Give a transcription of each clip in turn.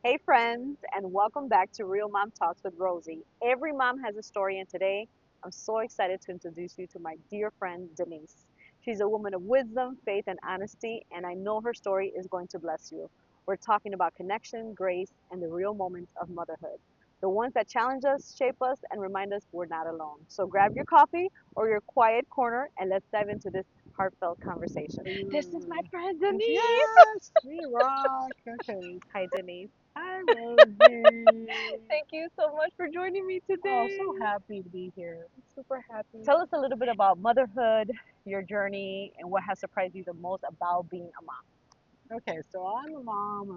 Hey, friends, and welcome back to Real Mom Talks with Rosie. Every mom has a story, and today I'm so excited to introduce you to my dear friend Denise. She's a woman of wisdom, faith, and honesty, and I know her story is going to bless you. We're talking about connection, grace, and the real moments of motherhood. The ones that challenge us, shape us, and remind us we're not alone. So grab your coffee or your quiet corner and let's dive into this heartfelt conversation. This is my Mm, friend Denise. Yes, we rock. Okay. Hi, Denise. Hi, Rosie. Thank you so much for joining me Oh, today. so happy to be here. Super happy. Tell us a little bit about motherhood, your journey, and what has surprised you the most about being a mom. Okay, so I'm a mom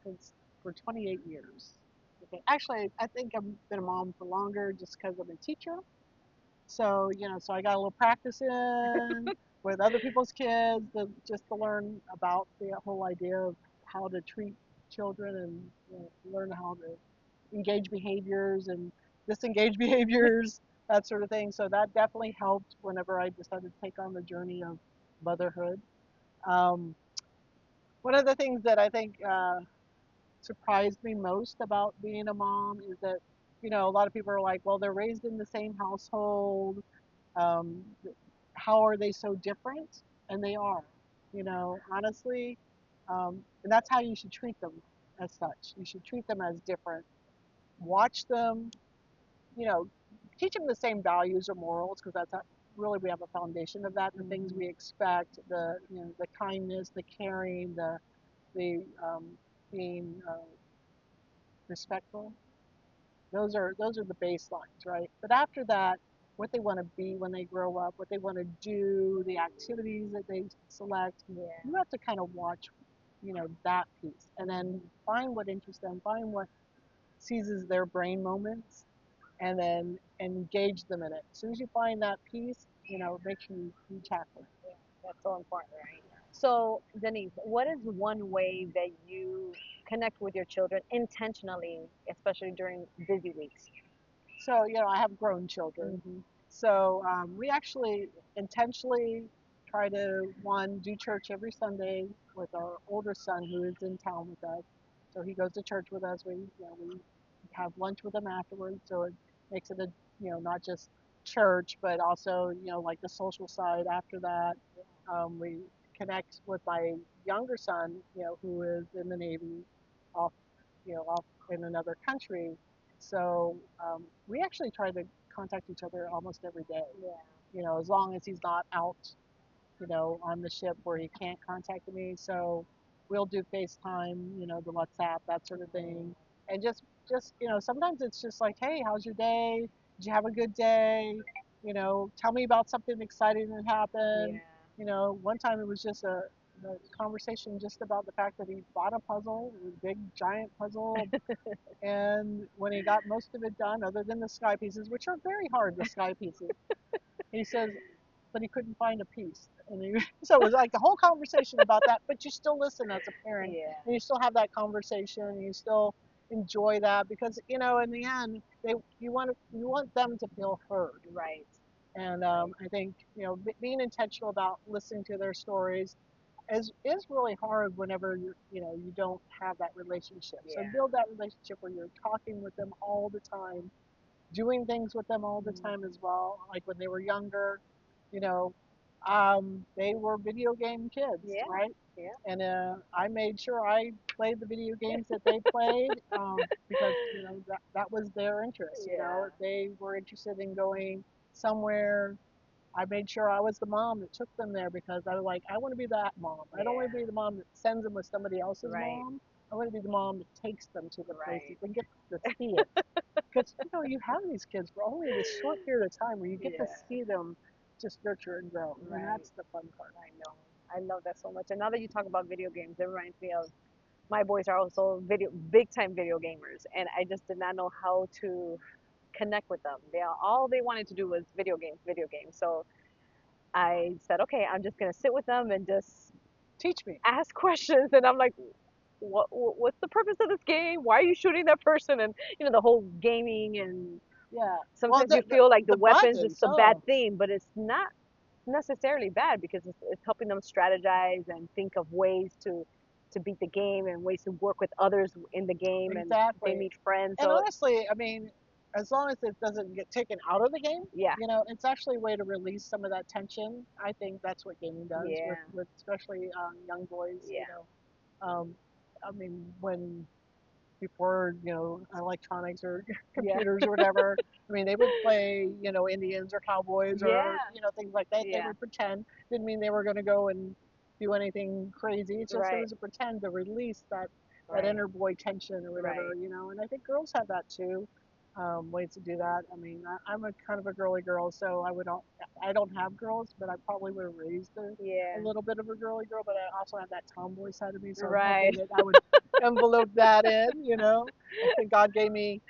of it's for 28 years. Okay, actually, I think I've been a mom for longer just because I'm a teacher. So so I got a little practice in with other people's kids, just to learn about the whole idea of how to treat children and learn how to engage behaviors and disengage behaviors, that sort of thing. So that definitely helped whenever I decided to take on the journey of motherhood. Um, One of the things that I think surprised me most about being a mom is that, a lot of people are like, well, they're raised in the same household. Um, how are they so different? And they are, honestly. And that's how you should treat them as such. You should treat them as different. Watch them, you know, teach them the same values or morals because really we have a foundation of that. The things we expect, the kindness, the caring, the being respectful. Those are the baselines, right? But after that, what they want to be when they grow up, what they want to do, the activities that they select, Yeah. you have to kind of watch, that piece, and then find what interests them, find what seizes their brain moments, and then engage them in it. As soon as you find that piece, make sure you tackle it. Yeah, that's so important, right? So, Denise, what is one way that you connect with your children intentionally, especially during busy weeks? So, I have grown children. Mm-hmm. So, we actually intentionally try to, one, do church every Sunday with our older son who is in town with us. So he goes to church with us. We have lunch with him afterwards. So it makes it not just church, but also, like the social side after that. We connect with my younger son, who is in the Navy off, off in another country. So we actually try to contact each other almost every day. Yeah. As long as he's not out, on the ship where he can't contact me. So we'll do FaceTime, the WhatsApp, that sort of thing. And just sometimes it's just like, hey, how's your day? Did you have a good day? Tell me about something exciting that Yeah. happened. One time it was just a conversation just about the fact that he bought a puzzle, it was a big giant puzzle, and when he got most of it done, other than the sky pieces, which are very hard, the sky pieces, he says, but he couldn't find a piece. So it was like the whole conversation about that, but you still listen as a parent, Yeah. and you still have that conversation, and you still enjoy that because, in the end, you want them to feel heard. Right. And Right. I think, being intentional about listening to their stories is really hard whenever you don't have that relationship. So Yeah. build that relationship where you're talking with them all the time, doing things with them all the Mhm. time as well. Like when they were younger, you know, they were video game kids, Yeah. right? Yeah. And I made sure I played the video games that they played because that was their interest. Yeah. If they were interested in going somewhere, I made sure I was the mom that took them there because I was like, I want to be that mom. I don't want to Yeah. be the mom that sends them with somebody else's Right. mom. I want to be the mom that takes them to the places Right. and get to see it. Because you have these kids for only this short period of time where you get to Yeah. see them just nurture and grow, and Right. that's the fun part. I know. I love that so much. And now that you talk about video games, it reminds me of my boys are also big time video gamers, and I just did not know how to connect with them. All they wanted to do was video games, video games. So I said, okay, I'm just gonna sit with them and just Teach me. ask questions. And I'm like, what's the purpose of this game? Why are you shooting that person? And the whole gaming, and Yeah. Well, sometimes the you the, feel like the the weapons is buttons. a bad Oh, thing, but it's not necessarily bad because it's helping them strategize and think of ways to to beat the game and ways to work with others in the game, and they Exactly. meet friends. And So honestly, I mean, as long as it doesn't get taken out of the game, yeah, it's actually a way to release some of that tension. I think that's what gaming does yeah, with especially young boys. yeah, I mean, when before electronics or yeah, computers or whatever, I mean, they would play Indians or cowboys or yeah, things like that. They yeah, would pretend. Didn't mean they were going to go and do anything crazy. It's just it right, was a pretend to release that right, inner boy tension or right, whatever. And I think girls have that too. Ways to do that. I mean, I'm a kind of a girly girl, so I don't have girls, but I probably would have raised a yeah, little bit of a girly girl, but I also have that tomboy side of me, so I'm right, hoping that I would envelope that in. I think God gave me,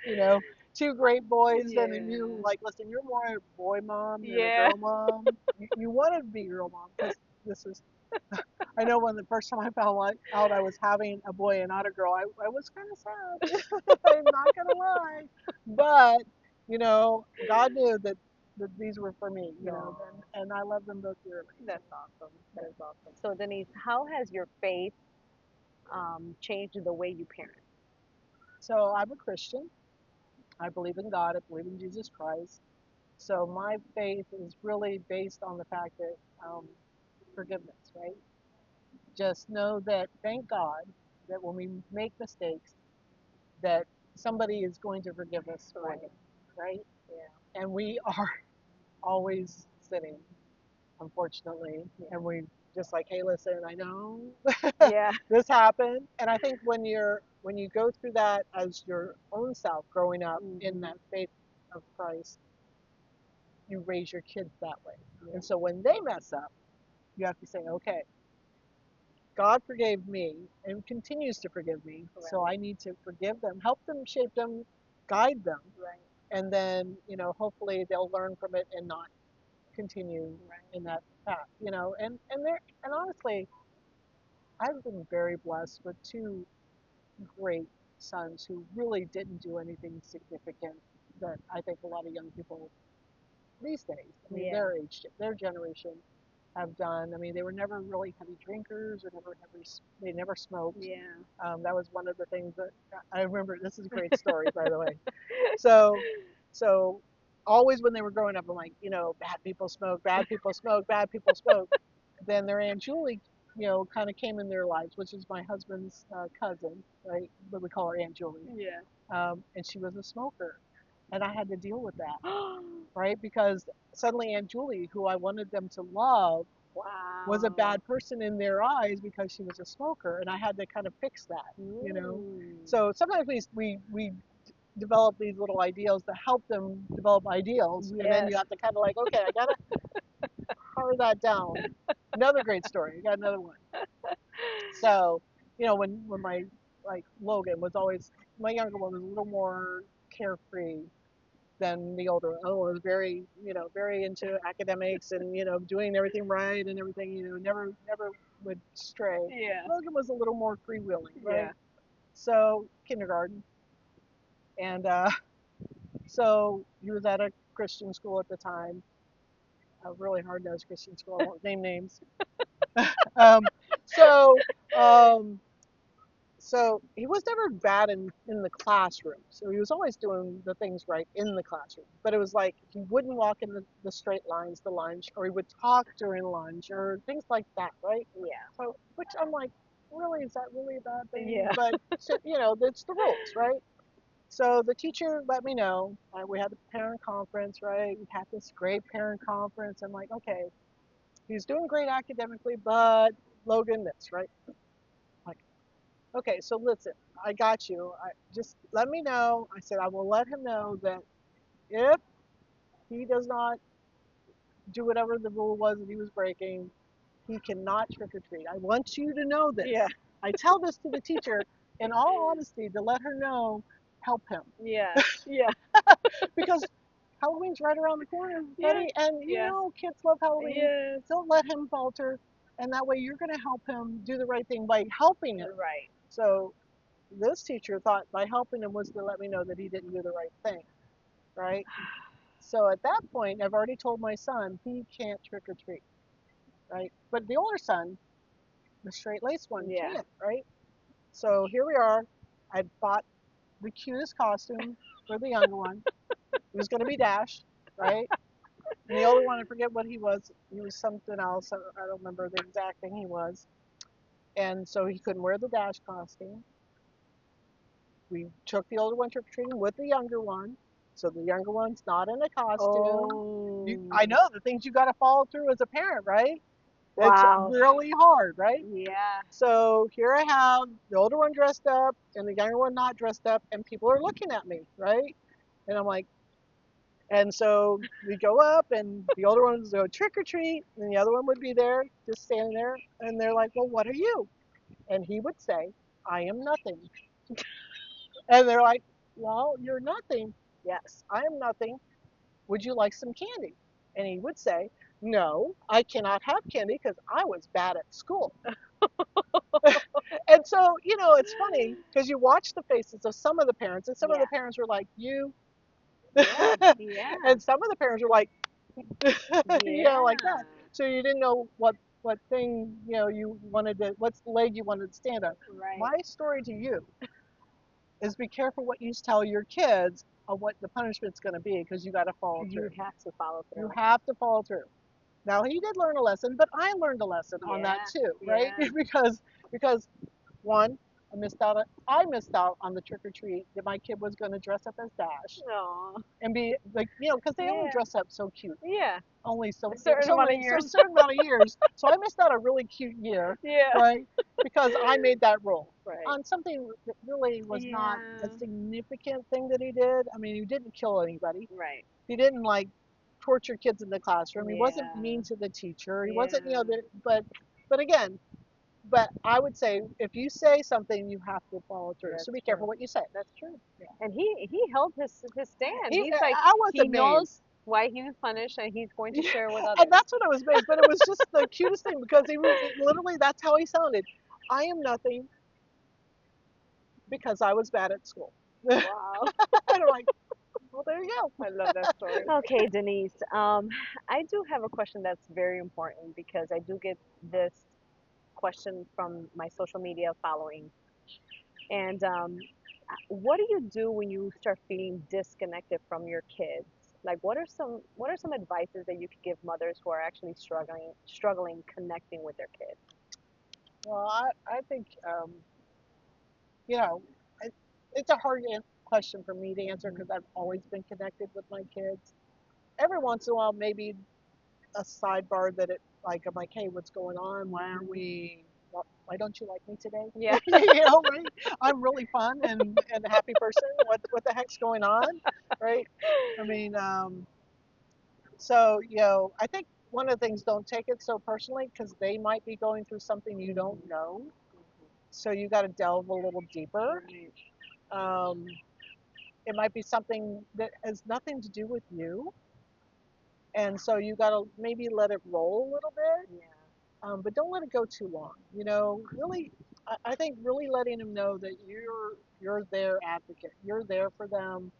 two great boys, and He knew, yeah, like, listen, you're more a boy mom than a yeah. girl mom. You wanted to be a girl mom because this is I know when the first time I found out I was having a boy and not a girl, I was kind of sad. I'm not gonna lie, but God knew that these were for me, No, and I love them both dearly. So, that's awesome. That is awesome. So Denise, how has your faith changed the way you parent? so I'm a Christian. I believe in God. I believe in Jesus Christ. So my faith is really based on the fact that forgiveness, right? Just know that, thank God, that when we make mistakes, that somebody is going to forgive us for Right. them, right? Yeah. And we are always sinning, unfortunately. Yeah. And we just like, hey, listen, I know Yeah. this happened. And I think when you go through that as your own self growing up in Hmm. that faith of Christ, you raise your kids that way. Yeah. And so when they mess up, you have to say, okay, God forgave me and continues to forgive me. So Right. I need to forgive them, help them, shape them, guide them. Right. And then, hopefully they'll learn from it and not continue Right. in that path. And honestly, I've been very blessed with two great sons who really didn't do anything significant that I think a lot of young people these days, I mean, Yeah. their generation have done. I mean, they were never really heavy drinkers or they never smoked. Yeah. That was one of the things that I remember. This is a great story, by the way. So, so always when they were growing up, I'm like, bad people smoke, bad people smoke, bad people smoke. Then their Aunt Julie, kind of came in their lives, which is my husband's cousin, right? But we call her Aunt Julie. Yeah. And she was a smoker. And I had to deal with that, right? Because suddenly Aunt Julie, who I wanted them to love, was a Wow. bad person in their eyes because she was a smoker, and I had to kind of fix that. Mm. So sometimes we develop these little ideals to help them develop ideals, and then Yes. you have to kind of like, okay, I gotta power that down. Another great story. I got another one. So, when my like Logan was always my younger one was a little more carefree than the older one. Oh, was very into academics and doing everything right and everything. Never would stray. Yeah. Logan was a little more freewheeling, right? Yeah. So kindergarten, and so he was at a Christian school at the time, a really hard-nosed Christian school. I won't name names. Um, so um, So he was never bad in the classroom. So he was always doing the things right in the classroom. But it was like he wouldn't walk in the straight lines to lunch, or he would talk during lunch, or things like that, right? Yeah. So, which I'm like, really, is that really a bad thing? Yeah. But so, it's the rules, right? So the teacher let me know. We had the parent conference, right? We had this great parent conference. I'm like, okay, he's doing great academically, but Logan this, right? Like, okay, so listen, I got you. Just let me know. I said I will let him know that if he does not do whatever the rule was that he was breaking, he cannot trick or treat. I want you to know this. Yeah. I tell this to the teacher in all honesty to let her know, help him. Yeah. Yeah. Because Halloween's right around the corner, Yeah. buddy, and Yeah. kids love Halloween. Yes. Don't let him falter, and that way you're going to help him do the right thing by helping him. Right. So this teacher thought by helping him was to let me know that he didn't do the right thing, right? So at that point, I've already told my son he can't trick or treat, right? But the older son, the straight laced one, Yeah. can, right? So here we are. I bought the cutest costume for the younger one. It was going to be Dash, right? And the older one, I forget what he was. He was something else. I don't remember the exact thing he was. And so he couldn't wear the Dash costume. We took the older one trick or treating with the younger one. So the younger one's not in a costume. Oh, I know the things you got to follow through as a parent, right? It's wow. really hard, right? Yeah. So here I have the older one dressed up and the younger one not dressed up, and people are looking at me, right? And I'm like, and so we go up, and the older ones go trick or treat, and the other one would be there, just standing there, and they're like, "Well, what are you?" And he would say, "I am nothing." And they're like, "Well, you're nothing." "Yes, I am nothing. Would you like some candy?" And he would say, "No, I cannot have candy because I was bad at school." And so, it's funny because you watch the faces of some of the parents, and some of Yeah. the parents were like, "You," Yeah. Yeah. and some of the parents were like, like Yeah. that. So you didn't know what thing you wanted to, what's leg you wanted to stand on. Right. My story to you is be careful what you tell your kids on what the punishment's going to be because you got to follow You through. have to follow You through. have to follow through. Now he did learn a lesson, but I learned a lesson on that Yeah. too, right? Yeah. Because one, I missed out on the trick or treat that my kid was going to dress up as Dash No. and be like, because they only Yeah. dress up so cute, Yeah. only A so certain so amount of many so years. certain amount of years. So I missed out a really cute year, Yeah. right? Because I made that rule Right. on something that really was not a Yeah. significant thing that he did. I mean, he didn't kill anybody. Right. He didn't like torture kids in the classroom. He wasn't Yeah. mean to the teacher. He wasn't, Yeah. but again, but I would say if you say something, you have to follow through. So That's be careful true. what you say. That's true. Yeah. And he held his stand. He's like I was he amazed. knows why he was punished and he's going to share with And others. that's what I was amazed. But it was just the cutest thing because literally that's how he sounded. I am nothing because I was bad at school. And Wow. I'm like, well, there you go. I love that story. Okay, Denise. I do have a question that's very important because I do get this question from my social media following. And what do you do when you start feeling disconnected from your kids? Like, what are some advices that you could give mothers who are actually struggling connecting with their kids? Well, I think, you know, it, it's a hard question for me to answer because I've always been connected with my kids. Every once in a while, maybe a sidebar that I'm like, hey, what's going on? Why don't you like me today? Yeah. Right? I'm really fun and a happy person. What the heck's going on? Right? I mean, so, I think one of the things, don't take it so personally because they might be going through something you don't know. So you got to delve a little deeper. Right. Um, it might be something that has nothing to do with you. And so you got to maybe let it roll a little bit, Yeah. but don't let it go too long. Really, I think really letting them know that you're their advocate. You're there for them.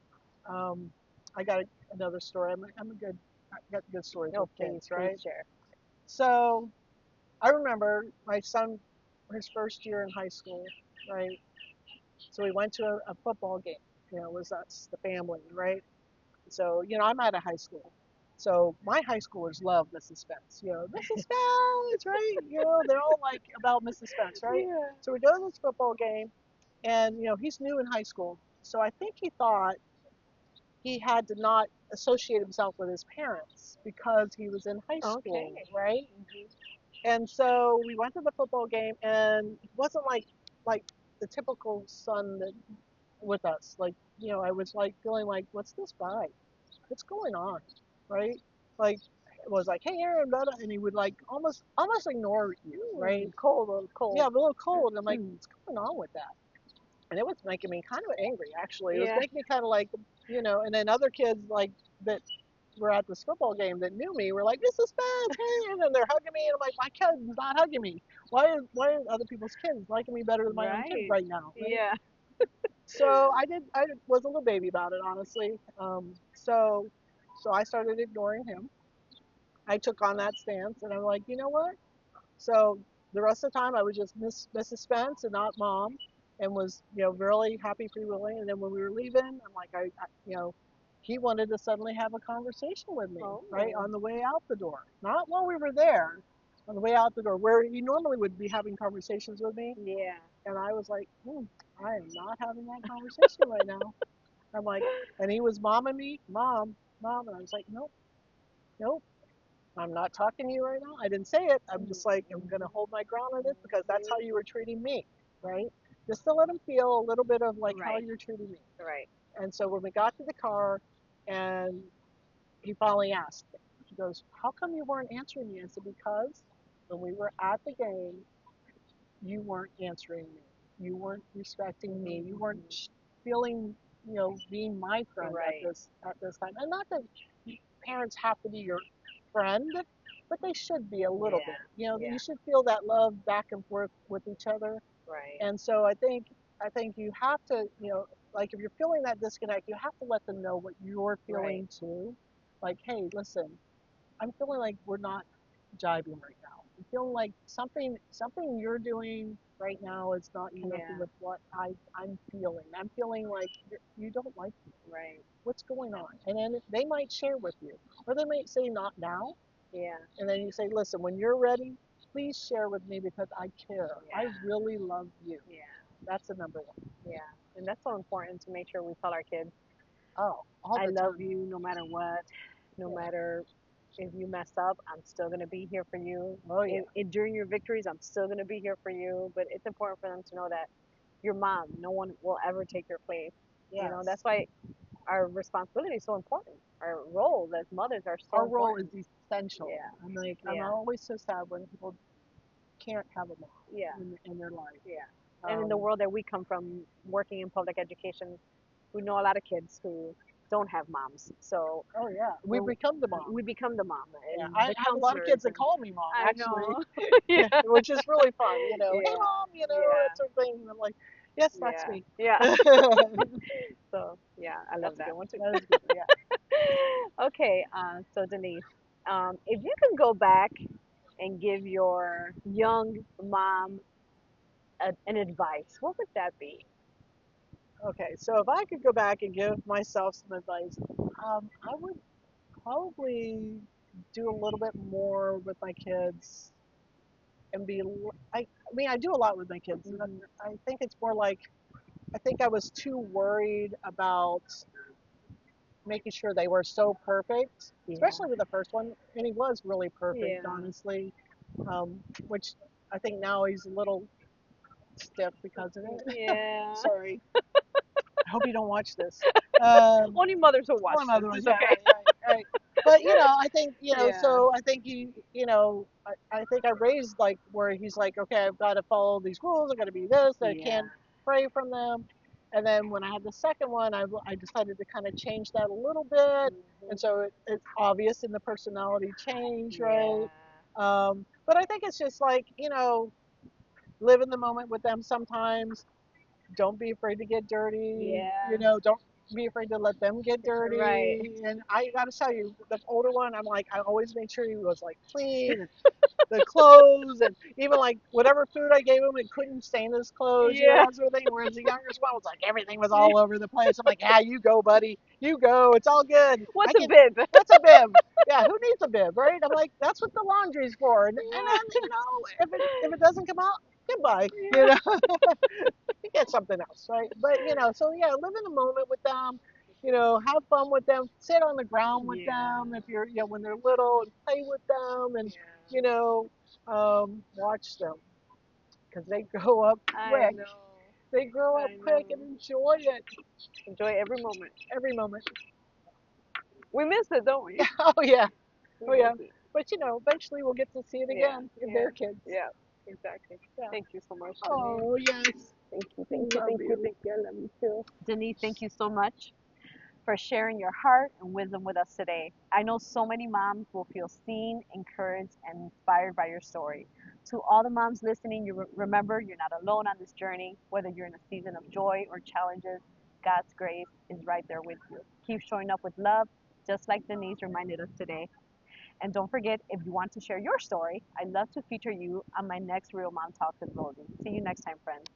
Um, I got another story. I got good stories No, with please, kids, please right? share. So I remember my son, his first year in high school, right? So we went to a football game. It was us, the family, right? So, I'm out of high school. So my high schoolers love Mrs. Spence. Mrs. Spence, right? They're all like about Mrs. Spence, right? Yeah. So we go to this football game, and he's new in high school. So I think he thought he had to not associate himself with his parents because he was in high Okay. school, right? Hmm. And so we went to the football game, and it wasn't like the typical son that with us. Like, I was like feeling like, what's this vibe? What's going on, right? Like, it was like, hey, Aaron, blah, blah, and he would like almost ignore you, right? Cold, a little Yeah, cold. a little cold. I'm like, what's going on with that? And it was making me kind of angry, actually. It was Yeah. making me kind of like, and then other kids like that were at this football game that knew me were like, Mrs. Spence, hey, and then they're hugging me, and I'm like, my kid's not hugging me. Why are other people's kids liking me better than my own kid Right. right now, right? Yeah. So I was a little baby about it, honestly. So I started ignoring him. I took on that stance, and I'm like, you know what? So the rest of the time, I was just Mrs. Spence and not mom. and was, really happy freewheeling. And then when we were leaving, I'm like, he wanted to suddenly have a conversation with me, right, Oh, on the way out the door. Not while we were there, on the way out the door, where he normally would be having conversations with me. yeah. And I was like, I am not having that conversation right now. I'm like, and he was momming me, mom, mom. And I was like, nope, nope. I'm not talking to you right now. I didn't say it. I'm just like, I'm going to hold my ground on this because that's how you were treating me, right? Just to let him feel a little bit of like how Right, you're treating me. right. And so when we got to the car and he finally asked, he goes, how come you weren't answering me? I said, because when we were at the game, you weren't answering me. You weren't respecting me. You weren't feeling, being my friend at Right. this time. And not that parents have to be your friend, but they should be a little Yeah. bit. Yeah. You should feel that love back and forth with each other. Right. And so I think you have to, like if you're feeling that disconnect, you have to let them know what you're Right. feeling too. Like, hey, listen, I'm feeling like we're not jiving right now. I'm feeling like something you're doing right now is not connecting Yeah. with what I'm feeling. I'm feeling like you don't like me. Right. What's going on? And then they might share with you, or they might say not now. Yeah. And then you say, listen, when you're ready, please share with me because I care. I Yeah. really love you. Yeah. That's the number one. Yeah. And that's so important to make sure we tell our kids, Oh, all I the love time. you no matter what, no Yeah. matter if you mess up, I'm still going to be here for you. Oh yeah. During your victories, I'm still going to be here for you. But it's important for them to know that your mom, no one will ever take your place. Yes. That's why our responsibility is so important. Our roles as mothers are so Our role is important. essential. Yeah. I'm Yeah. always so sad when people can't have a mom Yeah. in their life. Yeah. And in the Um, world that we come from, working in public education, we know a lot of kids who don't have moms. So oh yeah, we we're, become the mom. we become the mom Yeah, and I the have a lot of kids counselors. that And call me mom, I actually, know. Yeah. which is really fun. Hey Yeah. mom, that Yeah. sort of thing. And I'm like, yes, that's Yeah. me. Yeah. That's So yeah, I love a that. good one too. That is a good one. Yeah. Okay. So Denise, if you could go back and give your young mom an advice, what would that be? Okay, so if I could go back and give myself some advice, I would probably do a little bit more with my kids and I mean, I do a lot with my kids. And Hmm. I think it's more like I think I was too worried about making sure they were so perfect, Yeah. especially with the first one. And he was really perfect, Yeah. honestly, which I think now he's a little stiff because of it. Yeah. Sorry. I hope you don't watch this. Um, Only mothers will watch One this. other ones, It's yeah, okay. right. But I think Yeah. so I think I think I raised like where he's like, okay, I've got to follow these rules. I got to be this. I Yeah. can't pray from them. And then when I had the second one, I decided to kind of change that a little bit. And Hmm. so it's obvious in the personality change, right? Yeah. But I think it's just like, live in the moment with them sometimes. Don't be afraid to get dirty. Yeah. Don't be afraid to let them get Right. dirty. And I got to tell you, the older one, I'm like, I always made sure he was like clean and the clothes and even like whatever food I gave him, it couldn't stain his clothes, Yeah. that sort of thing. Whereas the youngest one was like, everything was all over the place. I'm like, yeah, you go, buddy. You go. It's all good. I What's a can, bib? what's a bib? Yeah, who needs a bib, right? I'm like, that's what the laundry's for. And then, if it doesn't come out, goodbye. Yeah. You get something else, right? But so yeah, live in the moment with them. Have fun with them. Sit on the ground with Yeah. them if you're, when they're little, and play with them, and Yeah. you know, watch them because they grow up I quick. know. They grow up I quick and know. enjoy it Enjoy every moment. every moment. We miss it, don't we? Oh yeah, We oh yeah. miss it. But eventually we'll get to see it Yeah. again if Yeah. they're kids. Yeah. Exactly. Yeah. Thank you so much, Denise. Oh yes. Thank you. Thank you. Love Thank you. you. Thank you. I love you too. Denise, thank you so much for sharing your heart and wisdom with us today. I know so many moms will feel seen, encouraged, and inspired by your story. To all the moms listening, remember you're not alone on this journey. Whether you're in a season of joy or challenges, God's grace is right there with you. Keep showing up with love, just like Denise reminded us today. And don't forget, if you want to share your story, I'd love to feature you on my next Real Mom Talks with Rosie. See you next time, friends.